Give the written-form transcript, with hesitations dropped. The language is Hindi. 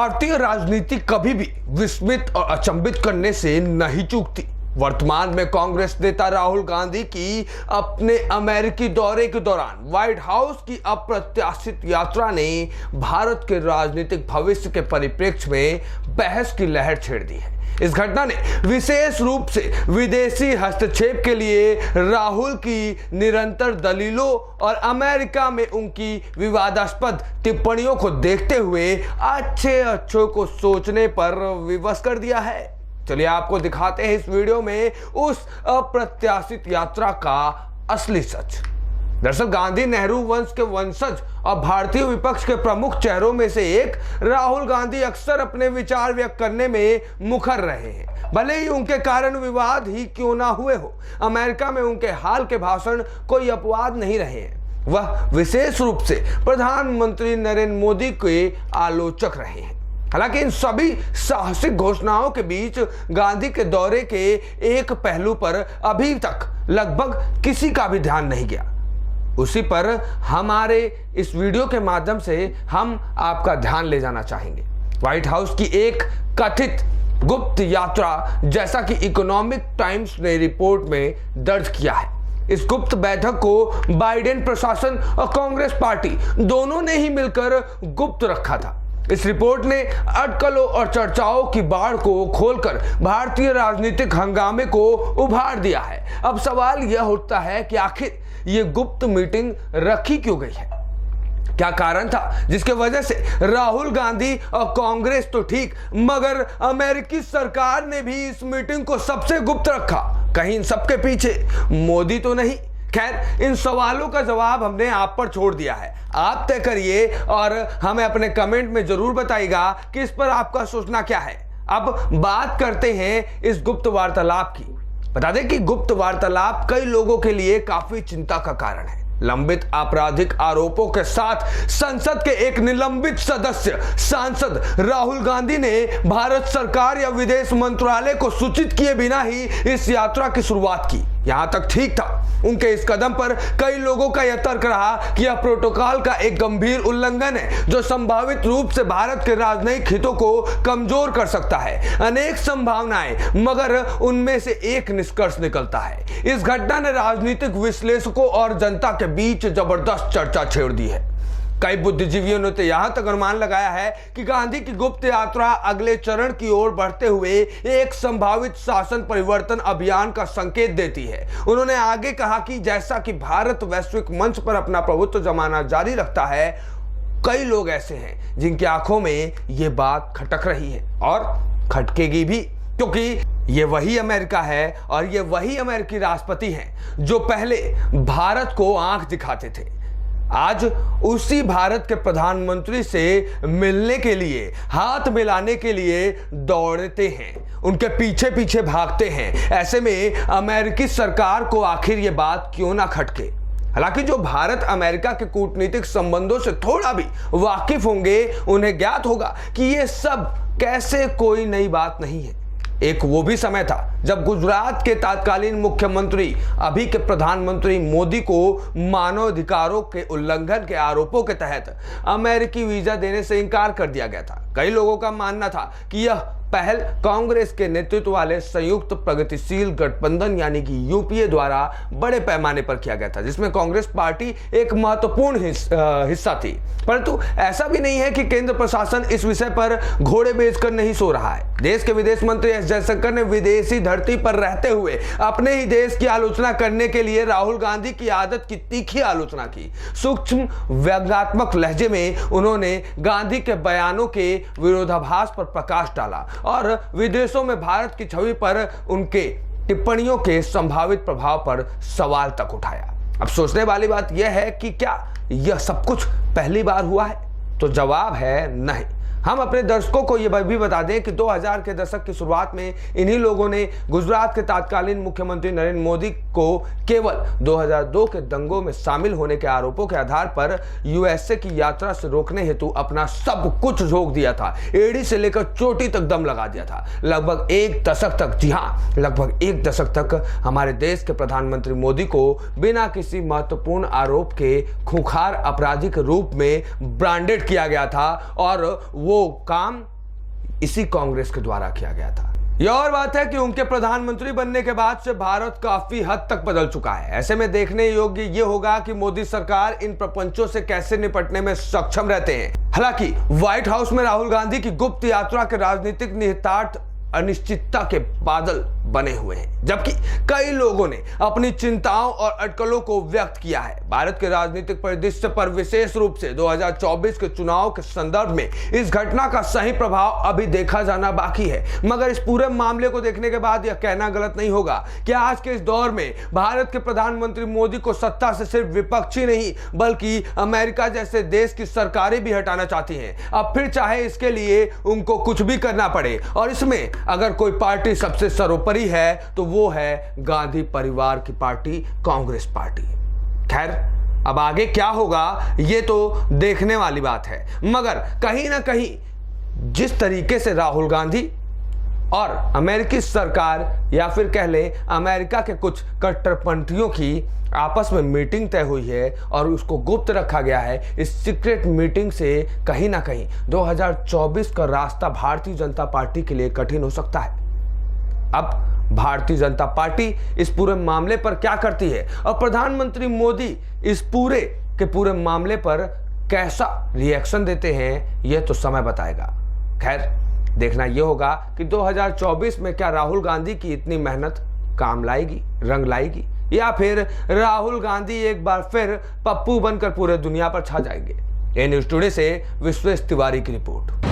भारतीय राजनीति कभी भी विस्मित और अचंभित करने से नहीं चूकती। वर्तमान में कांग्रेस नेता राहुल गांधी की अपने अमेरिकी दौरे के दौरान व्हाइट हाउस की अप्रत्याशित यात्रा ने भारत के राजनीतिक भविष्य के परिप्रेक्ष्य में बहस की लहर छेड़ दी है। इस घटना ने विशेष रूप से विदेशी हस्तक्षेप के लिए राहुल की निरंतर दलीलों और अमेरिका में उनकी विवादास्पद टिप्पणियों को देखते हुए अच्छे को सोचने पर विवश कर दिया है। चलिए आपको दिखाते हैं इस वीडियो में उस अप्रत्याशित यात्रा का असली सच। दरअसल गांधी नेहरू वंश के वंशज और भारतीय विपक्ष के प्रमुख चेहरों में से एक राहुल गांधी अक्सर अपने विचार व्यक्त करने में मुखर रहे हैं, भले ही उनके कारण विवाद ही क्यों ना हुए हो। अमेरिका में उनके हाल के भाषण कोई अपवाद नहीं रहे हैं। वह विशेष रूप से प्रधानमंत्री नरेंद्र मोदी के आलोचक रहे हैं। हालांकि इन सभी साहसिक घोषणाओं के बीच गांधी के दौरे के एक पहलू पर अभी तक लगभग किसी का भी ध्यान नहीं गया। उसी पर हमारे इस वीडियो के माध्यम से हम आपका ध्यान ले जाना चाहेंगे। व्हाइट हाउस की एक कथित गुप्त यात्रा, जैसा कि इकोनॉमिक टाइम्स ने रिपोर्ट में दर्ज किया है। इस गुप्त बैठक को बाइडेन प्रशासन और कांग्रेस पार्टी दोनों ने ही मिलकर गुप्त रखा था। इस रिपोर्ट ने अटकलों और चर्चाओं की बाढ़ को खोलकर भारतीय राजनीतिक हंगामे को उभार दिया है। अब सवाल यह उठता है कि आखिर ये गुप्त मीटिंग रखी क्यों गई है? क्या कारण था जिसके वजह से राहुल गांधी और कांग्रेस तो ठीक, मगर अमेरिकी सरकार ने भी इस मीटिंग को सबसे गुप्त रखा? कहीं इन सबके पीछे मोदी तो नहीं? खैर, इन सवालों का जवाब हमने आप पर छोड़ दिया है। आप तय करिए और हमें अपने कमेंट में जरूर बताइएगा कि इस पर आपका सोचना क्या है। अब बात करते हैं इस गुप्त वार्तालाप की। बता दें कि गुप्त वार्तालाप कई लोगों के लिए काफी चिंता का कारण है। लंबित आपराधिक आरोपों के साथ संसद के एक निलंबित सदस्य सांसद राहुल गांधी ने भारत सरकार या विदेश मंत्रालय को सूचित किए बिना ही इस यात्रा की शुरुआत की। यहां तक ठीक था। उनके इस कदम पर कई लोगों का यह तर्क रहा कि यह प्रोटोकॉल का एक गंभीर उल्लंघन है, जो संभावित रूप से भारत के राजनयिक हितों को कमजोर कर सकता है। अनेक संभावनाएं, मगर उनमें से एक निष्कर्ष निकलता है। इस घटना ने राजनीतिक विश्लेषकों और जनता के बीच जबरदस्त चर्चा छेड़ दी है। कई बुद्धिजीवियों ने तो यहां तक अनुमान लगाया है कि गांधी की गुप्त यात्रा अगले चरण की ओर बढ़ते हुए एक संभावित शासन परिवर्तन अभियान का संकेत देती है। उन्होंने आगे कहा कि जैसा कि भारत वैश्विक मंच पर अपना प्रभुत्व जमाना जारी रखता है, कई लोग ऐसे हैं जिनकी आंखों में ये बात खटक रही है और खटकेगी भी, क्योंकि ये वही अमेरिका है और ये वही अमेरिकी राष्ट्रपति हैं जो पहले भारत को आंख दिखाते थे। आज उसी भारत के प्रधानमंत्री से मिलने के लिए, हाथ मिलाने के लिए दौड़ते हैं, उनके पीछे पीछे भागते हैं। ऐसे में अमेरिकी सरकार को आखिर ये बात क्यों ना खटके? हालांकि जो भारत अमेरिका के कूटनीतिक संबंधों से थोड़ा भी वाकिफ होंगे, उन्हें ज्ञात होगा कि ये सब कैसे कोई नई बात नहीं है। एक वो भी समय था जब गुजरात के तत्कालीन मुख्यमंत्री, अभी के प्रधानमंत्री मोदी को मानवाधिकारों के उल्लंघन के आरोपों के तहत अमेरिकी वीजा देने से इनकार कर दिया गया था। कई लोगों का मानना था कि यह पहल कांग्रेस के नेतृत्व वाले संयुक्त प्रगतिशील गठबंधन यानी कि यूपीए द्वारा बड़े पैमाने पर किया गया था, जिसमें कांग्रेस पार्टी एक महत्वपूर्ण हिस्सा थी। परंतु ऐसा भी नहीं है कि केंद्र प्रशासन इस विषय पर घोड़े बेचकर नहीं सो रहा है। देश के विदेश मंत्री एस जयशंकर ने विदेशी धरती पर रहते हुए अपने ही देश की आलोचना करने के लिए राहुल गांधी की आदत की तीखी आलोचना की। सूक्ष्म व्यंग्यात्मक लहजे में उन्होंने गांधी के बयानों के विरोधाभास पर प्रकाश डाला और विदेशों में भारत की छवि पर उनके टिप्पणियों के संभावित प्रभाव पर सवाल तक उठाया। अब सोचने वाली बात यह है कि क्या यह सब कुछ पहली बार हुआ है? तो जवाब है नहीं। हम अपने दर्शकों को यह भी बता दें कि 2000 के दशक की शुरुआत में इन्हीं लोगों ने गुजरात के तत्कालीन मुख्यमंत्री नरेंद्र मोदी को केवल 2002 के दंगों में शामिल होने के आरोपों के आधार पर यूएसए की यात्रा से रोकने हेतु अपना सब कुछ झोंक दिया था। एड़ी से लेकर चोटी तक दम लगा दिया था। लगभग एक दशक तक, जी हाँ, लगभग एक दशक तक हमारे देश के प्रधानमंत्री मोदी को बिना किसी महत्वपूर्ण आरोप के खूंखार अपराधी के रूप में ब्रांडेड किया गया था और वो काम इसी कांग्रेस के द्वारा किया गया था। यह और बात है कि उनके प्रधानमंत्री बनने के बाद से भारत काफी हद तक बदल चुका है। ऐसे में देखने योग्य ये होगा कि मोदी सरकार इन प्रपंचों से कैसे निपटने में सक्षम रहते हैं। हालांकि व्हाइट हाउस में राहुल गांधी की गुप्त यात्रा के राजनीतिक निहितार्थ अनिश्चितता के बादल बने हुए हैं, जबकि कई लोगों ने अपनी चिंताओं और अटकलों को व्यक्त किया है। भारत के राजनीतिक परिदृश्य पर विशेष रूप से 2024 के चुनाव के संदर्भ में इस घटना का सही प्रभाव अभी देखा जाना बाकी है। मगर इस पूरे मामले को देखने के बाद यह कहना गलत नहीं होगा कि आज के इस दौर में भारत के प्रधानमंत्री मोदी को सत्ता से सिर्फ विपक्षी नहीं बल्कि अमेरिका जैसे देश की सरकारें भी हटाना चाहती हैं। अब फिर चाहे इसके लिए उनको कुछ भी करना पड़े, और इसमें अगर कोई पार्टी सबसे सर्वोपरि है तो वो है गांधी परिवार की पार्टी कांग्रेस पार्टी। खैर, अब आगे क्या होगा ये तो देखने वाली बात है, मगर कहीं ना कहीं जिस तरीके से राहुल गांधी और अमेरिकी सरकार या फिर कह ले अमेरिका के कुछ कट्टरपंथियों की आपस में मीटिंग तय हुई है और उसको गुप्त रखा गया है, इस सीक्रेट मीटिंग से कहीं ना कहीं 2024 का रास्ता भारतीय जनता पार्टी के लिए कठिन हो सकता है। अब भारतीय जनता पार्टी इस पूरे मामले पर क्या करती है और प्रधानमंत्री मोदी इस पूरे के पूरे मामले पर कैसा रिएक्शन देते हैं, यह तो समय बताएगा। खैर, देखना यह होगा कि 2024 में क्या राहुल गांधी की इतनी मेहनत काम लाएगी, रंग लाएगी, या फिर राहुल गांधी एक बार फिर पप्पू बनकर पूरे दुनिया पर छा जाएंगे। ये न्यूज़ टुडे से विश्वेश तिवारी की रिपोर्ट।